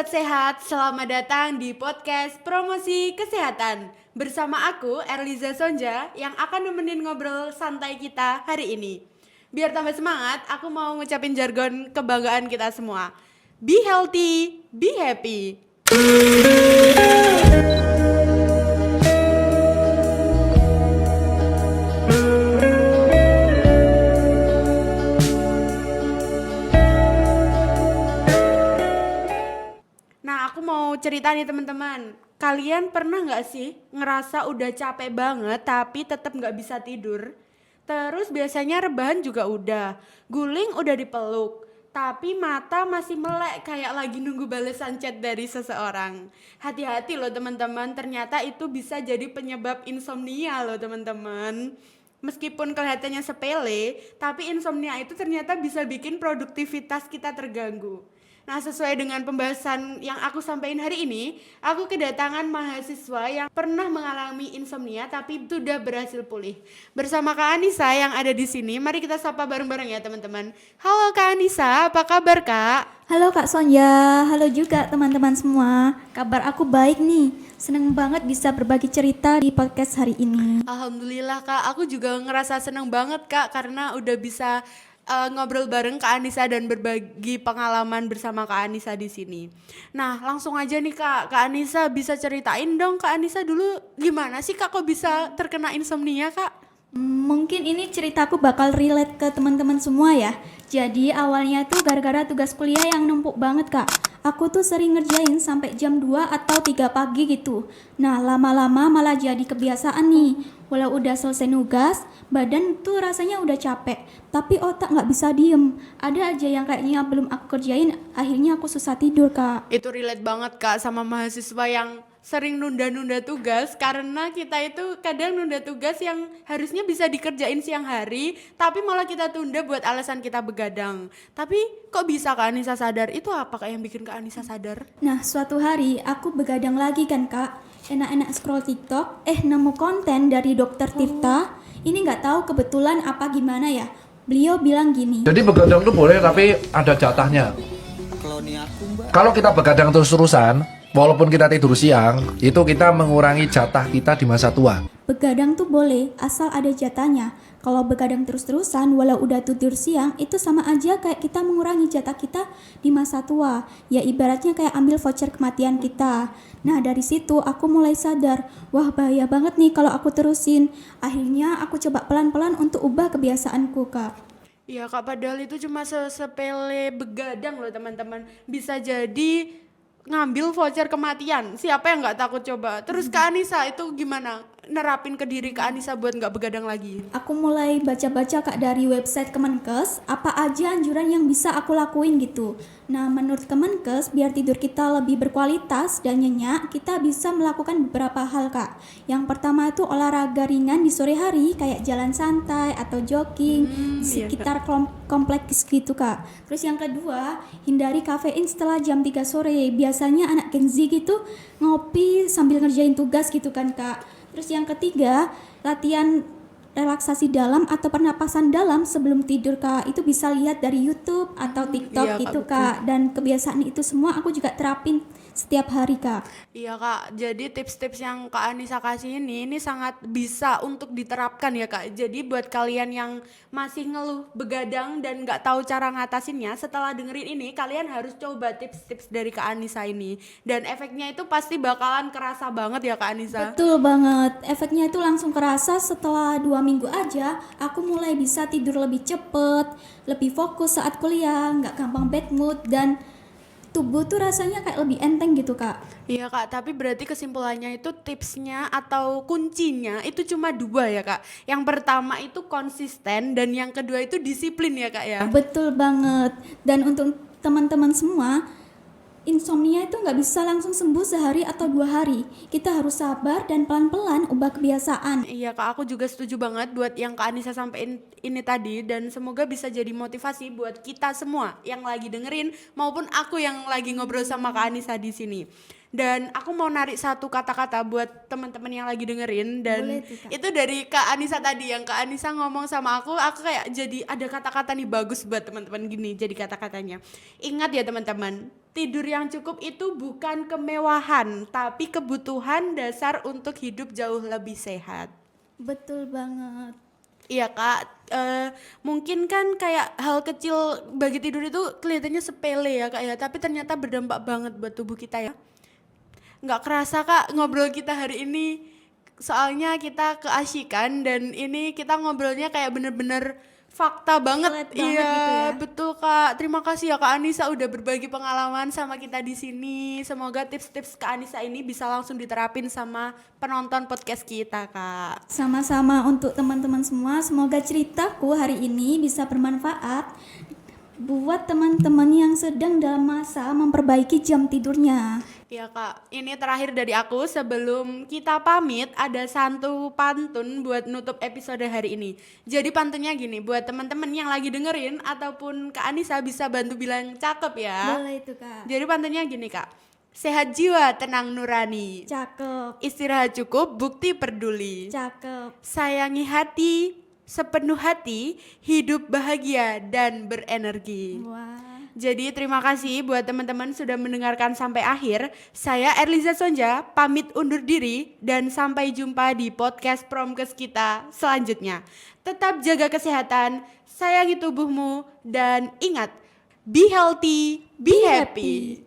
Sobat Sehat, selamat datang di podcast Promosi Kesehatan. Bersama aku, Erliza Sonja, yang akan nemenin ngobrol santai kita hari ini. Biar tambah semangat, aku mau ngucapin jargon kebanggaan kita semua. Be healthy, be happy. Nah, aku mau cerita nih teman-teman. Kalian pernah nggak sih ngerasa udah capek banget tapi tetap nggak bisa tidur? Terus biasanya rebahan juga udah, guling udah dipeluk, tapi mata masih melek kayak lagi nunggu balasan chat dari seseorang. Hati-hati loh teman-teman, ternyata itu bisa jadi penyebab insomnia loh teman-teman. Meskipun kelihatannya sepele, tapi insomnia itu ternyata bisa bikin produktivitas kita terganggu. Nah, sesuai dengan pembahasan yang aku sampaikan hari ini, aku kedatangan mahasiswa yang pernah mengalami insomnia tapi sudah berhasil pulih. Bersama Kak Anissa yang ada di sini, mari kita sapa bareng-bareng ya teman-teman. Halo Kak Anissa, apa kabar Kak? Halo Kak Sonja, halo juga teman-teman semua. Kabar aku baik nih. Seneng banget bisa berbagi cerita di podcast hari ini. Alhamdulillah Kak, aku juga ngerasa senang banget Kak karena udah bisa ngobrol bareng Kak Anissa dan berbagi pengalaman bersama Kak Anissa di sini. Nah, langsung aja nih Kak Anissa bisa ceritain dong Kak Anissa dulu gimana sih Kak kok bisa terkena insomnia Kak? Mungkin ini ceritaku bakal relate ke teman-teman semua ya. Jadi awalnya tuh gara-gara tugas kuliah yang numpuk banget Kak. Aku tuh sering ngerjain sampai jam 2 atau 3 pagi gitu. Nah lama-lama malah jadi kebiasaan nih. Walau udah selesai nugas, badan tuh rasanya udah capek. Tapi otak gak bisa diem. Ada aja yang kayaknya belum aku kerjain, akhirnya aku susah tidur Kak. Itu relate banget Kak sama mahasiswa yang sering nunda-nunda tugas karena kita itu kadang nunda tugas yang harusnya bisa dikerjain siang hari tapi malah kita tunda buat alasan kita begadang. Tapi kok bisa Kak Anissa sadar? Itu apa Kak yang bikin Kak Anissa sadar? Nah, suatu hari aku begadang lagi kan Kak. Enak-enak scroll TikTok, nemu konten dari Dokter Tirta. Ini nggak tahu kebetulan apa gimana ya. Beliau bilang gini. Jadi begadang itu boleh tapi ada jatahnya. Kalau kita begadang terus-terusan, walaupun kita tidur siang, itu kita mengurangi jatah kita di masa tua. Begadang tuh boleh, asal ada jatahnya. Kalau begadang terus-terusan, walau udah tidur siang, itu sama aja kayak kita mengurangi jatah kita di masa tua. Ya ibaratnya kayak ambil voucher kematian kita. Nah dari situ aku mulai sadar, wah bahaya banget nih kalau aku terusin. Akhirnya aku coba pelan-pelan untuk ubah kebiasaanku Kak. Iya Kak, padahal itu cuma sepele begadang loh teman-teman. Bisa jadi ngambil voucher kematian. Siapa yang nggak takut coba? Terus Kak Anissa itu gimana? Nerapin ke diri Kak Anissa buat nggak begadang lagi? Aku mulai baca-baca Kak dari website Kemenkes, apa aja anjuran yang bisa aku lakuin gitu. Nah menurut Kemenkes, biar tidur kita lebih berkualitas dan nyenyak, kita bisa melakukan beberapa hal Kak. Yang pertama itu olahraga ringan di sore hari, kayak jalan santai atau jogging di sekitar kompleks gitu Kak. Terus yang kedua, hindari kafein setelah jam 3 sore. Biasanya anak Gen Z gitu ngopi sambil ngerjain tugas gitu kan Kak. Terus yang ketiga, latihan relaksasi dalam atau pernapasan dalam sebelum tidur Kak. Itu bisa lihat dari YouTube atau TikTok Iya, gitu Kak, Kak. Dan kebiasaan itu semua aku juga terapin setiap hari Kak. Iya Kak, jadi tips-tips yang Kak Anissa kasih ini sangat bisa untuk diterapkan ya Kak. Jadi buat kalian yang masih ngeluh begadang dan nggak tahu cara ngatasinnya, setelah dengerin ini kalian harus coba tips-tips dari Kak Anissa ini. Dan efeknya itu pasti bakalan kerasa banget ya Kak Anissa. Betul banget, efeknya itu langsung kerasa setelah 2 minggu aja. Aku mulai bisa tidur lebih cepet, lebih fokus saat kuliah, nggak gampang bad mood, dan tubuh tuh rasanya kayak lebih enteng gitu Kak. Iya Kak, tapi berarti kesimpulannya itu tipsnya atau kuncinya itu cuma 2 ya Kak. Yang pertama itu konsisten dan yang kedua itu disiplin ya Kak ya. Betul banget. Dan untuk teman-teman semua, insomnia itu nggak bisa langsung sembuh sehari atau 2 hari. Kita harus sabar dan pelan-pelan ubah kebiasaan. Iya Kak, aku juga setuju banget buat yang Kak Anissa sampein ini tadi dan semoga bisa jadi motivasi buat kita semua yang lagi dengerin maupun aku yang lagi ngobrol sama Kak Anissa di sini. Dan aku mau narik satu kata-kata buat teman-teman yang lagi dengerin dan Boleh tuh, Kak. itu dari Kak Anissa tadi yang Kak Anissa ngomong sama aku kayak jadi ada kata-kata nih bagus buat teman-teman gini jadi kata-katanya. Ingat ya teman-teman, tidur yang cukup itu bukan kemewahan, tapi kebutuhan dasar untuk hidup jauh lebih sehat. Betul banget. Iya kak, mungkin kan kayak hal kecil bagi tidur itu kelihatannya sepele ya kak ya, tapi ternyata berdampak banget buat tubuh kita ya. Nggak kerasa kak ngobrol kita hari ini, soalnya kita keasyikan dan ini kita ngobrolnya kayak bener-bener fakta banget. Relate banget Iya gitu ya. betul kak, terima kasih ya kak Anissa udah berbagi pengalaman sama kita di sini. Semoga tips-tips kak Anissa ini bisa langsung diterapin sama penonton podcast kita kak. Sama-sama untuk teman-teman semua, semoga ceritaku hari ini bisa bermanfaat buat teman-teman yang sedang dalam masa memperbaiki jam tidurnya. Iya kak, ini terakhir dari aku sebelum kita pamit ada satu pantun buat nutup episode hari ini. Jadi pantunnya gini, buat teman-teman yang lagi dengerin ataupun Kak Anissa bisa bantu bilang cakep ya. Boleh itu kak. Jadi pantunnya gini kak, sehat jiwa tenang nurani, Cakep, istirahat cukup bukti peduli, cakep. sayangi hati sepenuh hati, hidup bahagia dan berenergi. Wah. Jadi terima kasih buat teman-teman sudah mendengarkan sampai akhir. Saya Erliza Sonja pamit undur diri dan sampai jumpa di podcast Promkes kita selanjutnya. Tetap jaga kesehatan, sayangi tubuhmu dan ingat, be healthy, be happy.